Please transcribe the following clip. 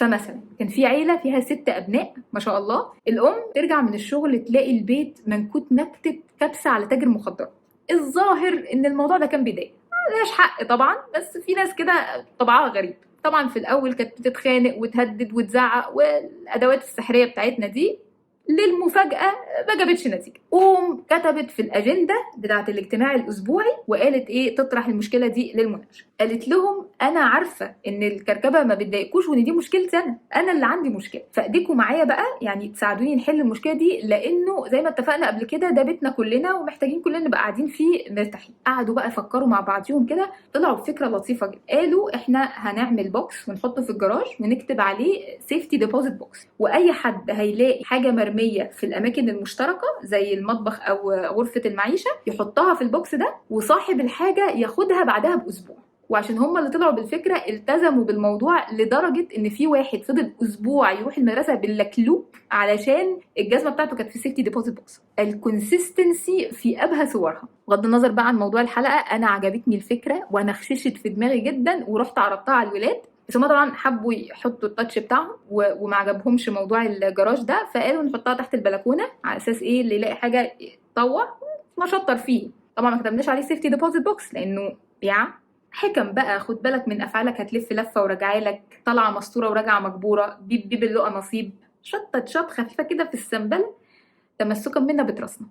فمثلا كان في عيله فيها 6 ابناء ما شاء الله، الام ترجع من الشغل تلاقي البيت منكوت نكته كبسه على تاجر مخدرات. الظاهر ان الموضوع ده كان بيضايق، ملهاش حق طبعا، بس في ناس كده طبعها غريب. طبعا في الاول كانت بتتخانق وتهدد وتزعق، والادوات السحريه بتاعتنا دي للمفاجأة ما جابتش نتيجة. قوم كتبت في الأجندة بتاعة الاجتماع الأسبوعي وقالت إيه تطرح المشكلة دي للمناقشة. قالت لهم أنا عارفة إن الكركبة ما بتضايقكوش وإن دي مشكلتي أنا اللي عندي مشكلة، فأيديكوا معايا بقى يعني تساعدوني نحل المشكلة دي، لأنه زي ما اتفقنا قبل كده ده بيتنا كلنا ومحتاجين كلنا نبقى قاعدين فيه مرتاحين. قعدوا بقى يفكروا مع بعضهم كده، طلعوا بفكرة لطيفة جدا. قالوا إحنا هنعمل بوكس ونحطه في الجراج ونكتب عليه سيفتي ديبوزيت بوكس، وأي حد هيلاقي حاجة مرمية في الأماكن المشتركة زي المطبخ أو غرفة المعيشة يحطها في البوكس ده، وصاحب الحاجة ياخدها بعدها بأسبوع. وعشان هم اللي طلعوا بالفكرة التزموا بالموضوع لدرجة ان في واحد فضل اسبوع يروح المدرسة باللكلوك علشان الجزمة بتاعته كانت في سيفتي ديبوزيت بوكس. الكونسيستنسي في ابهى صورها. بغض النظر بقى عن موضوع الحلقة، انا عجبتني الفكرة وانا خششت في دماغي جدا ورحت عرضتها على الولاد، بس هما طبعا حبوا يحطوا التاتش بتاعهم وما عجبهمش موضوع الجراج ده، فقالوا نحطها تحت البلكونة على اساس ايه اللي يلاقي حاجة يطوع ما شطر فيه. طبعا ما كتبناش عليه سيفتي ديبوزيت بوكس لانه حكم بقى خد بالك من افعالك هتلف لفه وراجعه لك، طالعه مستوره وراجعه مجبوره، بيب بيب اللقى نصيب، شطه شط خفيفه كده في السنبله تمسكا منا بتراسنا.